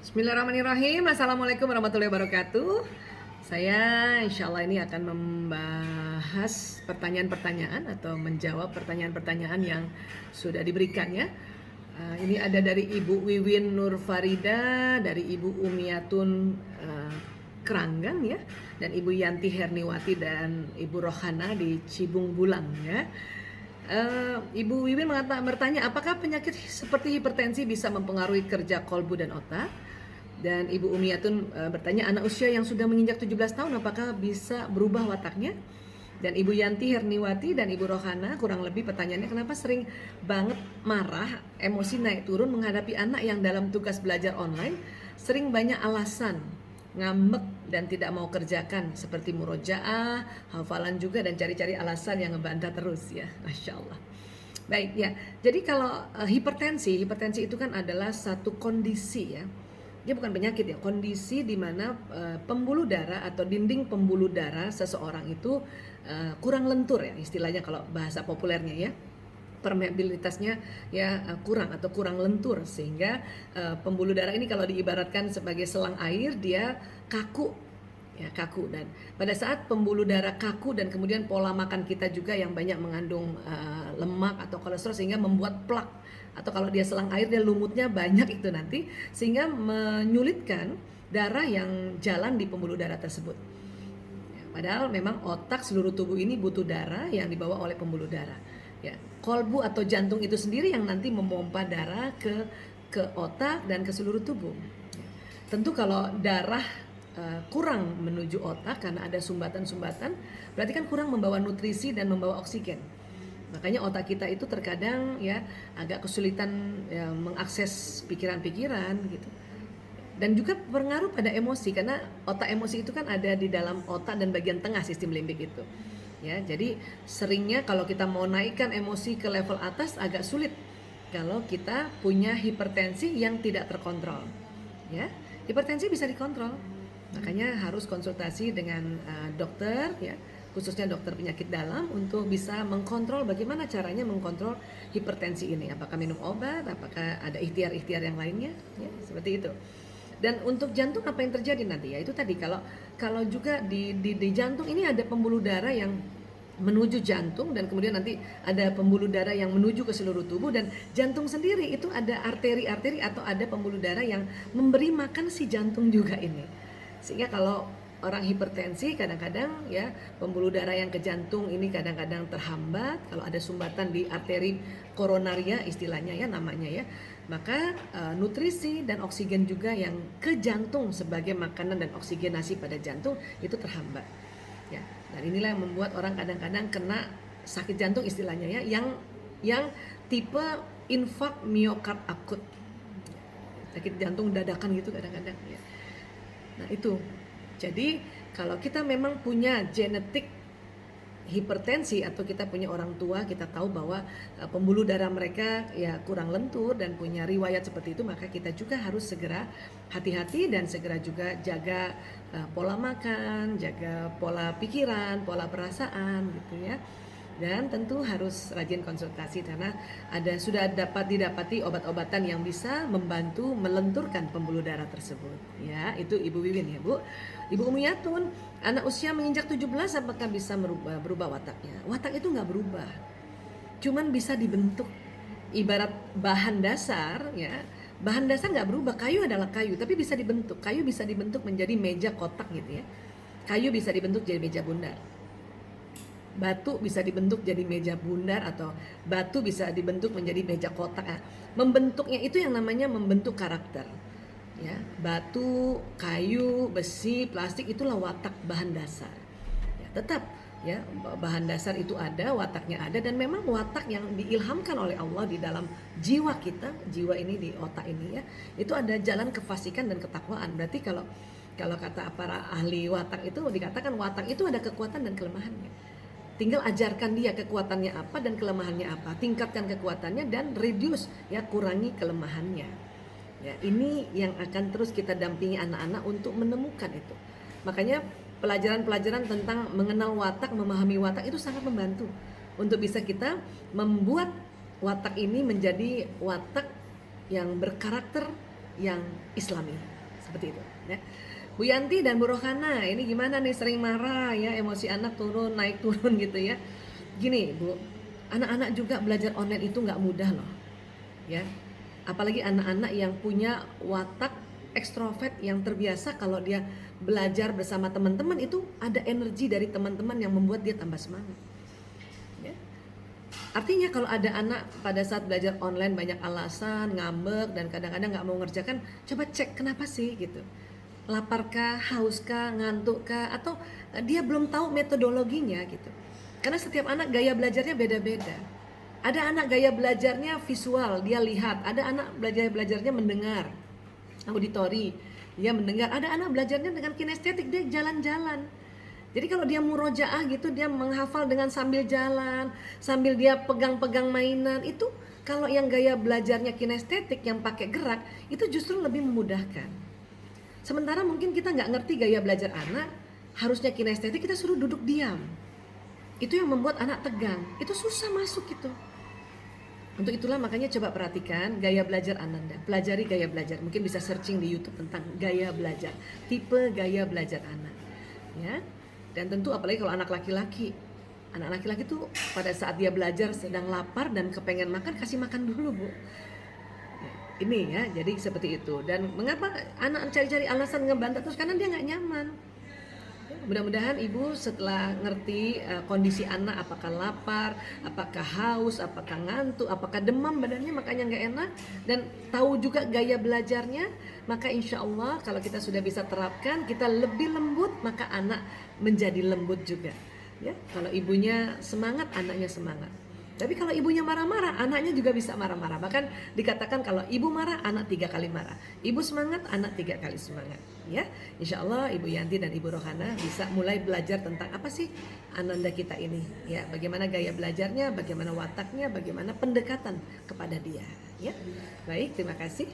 Bismillahirrahmanirrahim. Assalamualaikum warahmatullahi wabarakatuh. Saya insya Allah ini akan membahas pertanyaan-pertanyaan atau menjawab pertanyaan-pertanyaan yang sudah diberikan ya. Ini ada dari Ibu Wiwin Nur Farida, dari Ibu Umiatun Keranggan ya, dan Ibu Yanti Herniwati dan Ibu Rohana di Cibung Bulang ya. Ibu Wiwin bertanya, apakah penyakit seperti hipertensi bisa mempengaruhi kerja kolbu dan otak? Dan Ibu Umiatun bertanya, anak usia yang sudah menginjak 17 tahun apakah bisa berubah wataknya? Dan Ibu Yanti Herniwati dan Ibu Rohana kurang lebih pertanyaannya, kenapa sering banget marah, emosi naik turun menghadapi anak yang dalam tugas belajar online sering banyak alasan, ngambek dan tidak mau kerjakan seperti murojaah, hafalan juga, dan cari-cari alasan yang ngebantah terus ya. Masya Allah. Baik ya, jadi kalau hipertensi itu kan adalah satu kondisi ya. Dia bukan penyakit ya, kondisi di mana pembuluh darah atau dinding pembuluh darah seseorang itu kurang lentur ya, istilahnya kalau bahasa populernya ya. Permeabilitasnya ya kurang atau kurang lentur, sehingga pembuluh darah ini kalau diibaratkan sebagai selang air, dia kaku ya, kaku. Dan pada saat pembuluh darah kaku dan kemudian pola makan kita juga yang banyak mengandung lemak atau kolesterol, sehingga membuat plak, atau kalau dia selang air dia lumutnya banyak itu nanti, sehingga menyulitkan darah yang jalan di pembuluh darah tersebut ya, padahal memang otak, seluruh tubuh ini butuh darah yang dibawa oleh pembuluh darah ya. Kolbu atau jantung itu sendiri yang nanti memompa darah ke otak dan ke seluruh tubuh ya. Tentu kalau darah kurang menuju otak karena ada sumbatan-sumbatan, berarti kan kurang membawa nutrisi dan membawa oksigen. Makanya otak kita itu terkadang ya agak kesulitan ya, mengakses pikiran-pikiran gitu. Dan juga berpengaruh pada emosi, karena otak emosi itu kan ada di dalam otak dan bagian tengah sistem limbik itu. Ya, jadi seringnya kalau kita mau naikkan emosi ke level atas agak sulit kalau kita punya hipertensi yang tidak terkontrol. Ya, hipertensi bisa dikontrol. Makanya harus konsultasi dengan dokter ya, khususnya dokter penyakit dalam, untuk bisa mengkontrol bagaimana caranya mengkontrol hipertensi ini. Apakah minum obat, apakah ada ikhtiar-ikhtiar yang lainnya, ya, seperti itu. Dan untuk jantung apa yang terjadi nanti ya, itu tadi kalau juga di jantung ini ada pembuluh darah yang menuju jantung, dan kemudian nanti ada pembuluh darah yang menuju ke seluruh tubuh, dan jantung sendiri itu ada arteri-arteri atau ada pembuluh darah yang memberi makan si jantung juga ini. Sehingga kalau orang hipertensi kadang-kadang ya pembuluh darah yang ke jantung ini kadang-kadang terhambat kalau ada sumbatan di arteri koronaria istilahnya ya namanya ya. Maka nutrisi dan oksigen juga yang ke jantung sebagai makanan dan oksigenasi pada jantung itu terhambat. Ya. Dan inilah yang membuat orang kadang-kadang kena sakit jantung istilahnya ya, yang tipe infak miokard akut. Sakit jantung dadakan gitu kadang-kadang ya. Nah, itu. Jadi kalau kita memang punya genetik hipertensi atau kita punya orang tua, kita tahu bahwa pembuluh darah mereka ya kurang lentur dan punya riwayat seperti itu, maka kita juga harus segera hati-hati dan segera juga jaga pola makan, jaga pola pikiran, pola perasaan gitu ya. Dan tentu harus rajin konsultasi karena sudah dapat didapati obat-obatan yang bisa membantu melenturkan pembuluh darah tersebut ya. Itu Ibu Wiwin ya Bu. Ibu Umiatun, anak usia menginjak 17 apakah bisa berubah wataknya? Watak itu nggak berubah, cuman bisa dibentuk. Ibarat bahan dasar ya, bahan dasar nggak berubah. Kayu adalah kayu, tapi bisa dibentuk. Kayu bisa dibentuk menjadi meja kotak gitu ya. Kayu bisa dibentuk jadi meja bundar. Batu bisa dibentuk jadi meja bundar, atau batu bisa dibentuk menjadi meja kotak. Nah, membentuknya itu yang namanya membentuk karakter. Ya, batu, kayu, besi, plastik itulah watak, bahan dasar. Ya, tetap ya bahan dasar itu ada, wataknya ada, dan memang watak yang diilhamkan oleh Allah di dalam jiwa kita, jiwa ini di otak ini ya, itu ada jalan kefasikan dan ketakwaan. Berarti kalau kata para ahli watak itu dikatakan watak itu ada kekuatan dan kelemahannya. Tinggal ajarkan dia kekuatannya apa dan kelemahannya apa, tingkatkan kekuatannya dan reduce ya, kurangi kelemahannya. Ya, ini yang akan terus kita dampingi anak-anak untuk menemukan itu. Makanya pelajaran-pelajaran tentang mengenal watak, memahami watak itu sangat membantu untuk bisa kita membuat watak ini menjadi watak yang berkarakter yang Islami. seperti itu ya. Bu Yanti dan Bu Rohana, ini gimana nih, sering marah ya, emosi anak turun naik turun gitu ya. Gini Bu, anak-anak juga belajar online itu nggak mudah loh ya, apalagi anak-anak yang punya watak ekstrovert yang terbiasa kalau dia belajar bersama teman-teman itu ada energi dari teman-teman yang membuat dia tambah semangat ya. Artinya kalau ada anak pada saat belajar online banyak alasan, ngambek dan kadang-kadang nggak mau ngerjakan, coba cek kenapa sih gitu. Laparkah, hauskah, ngantukkah, atau dia belum tahu metodologinya gitu. Karena setiap anak gaya belajarnya beda-beda. Ada anak gaya belajarnya visual, dia lihat. Ada anak belajarnya mendengar, auditori, dia mendengar. Ada anak belajarnya dengan kinestetik, dia jalan-jalan. Jadi kalau dia murojaah gitu, dia menghafal dengan sambil jalan, sambil dia pegang-pegang mainan. Itu kalau yang gaya belajarnya kinestetik, yang pakai gerak, itu justru lebih memudahkan. Sementara mungkin kita nggak ngerti gaya belajar anak, harusnya kinestetik, kita suruh duduk diam. Itu yang membuat anak tegang, itu susah masuk gitu. Untuk itulah makanya coba perhatikan gaya belajar Ananda, pelajari gaya belajar. Mungkin bisa searching di YouTube tentang gaya belajar, tipe gaya belajar anak ya. Dan tentu apalagi kalau anak laki-laki tuh pada saat dia belajar sedang lapar dan kepengen makan, kasih makan dulu Bu. Ini ya, jadi seperti itu. Dan mengapa anak cari-cari alasan ngebantah terus? Karena dia nggak nyaman. Mudah-mudahan ibu setelah ngerti kondisi anak, apakah lapar, apakah haus, apakah ngantuk, apakah demam badannya makanya nggak enak, dan tahu juga gaya belajarnya, maka insya Allah kalau kita sudah bisa terapkan, kita lebih lembut, maka anak menjadi lembut juga. Ya, kalau ibunya semangat, anaknya semangat. Tapi kalau ibunya marah-marah, anaknya juga bisa marah-marah. Bahkan dikatakan kalau ibu marah, anak 3 kali marah. Ibu semangat, anak 3 kali semangat. Ya, insya Allah Ibu Yanti dan Ibu Rohana bisa mulai belajar tentang apa sih Ananda kita ini. Ya, bagaimana gaya belajarnya, bagaimana wataknya, bagaimana pendekatan kepada dia. Ya, baik, terima kasih.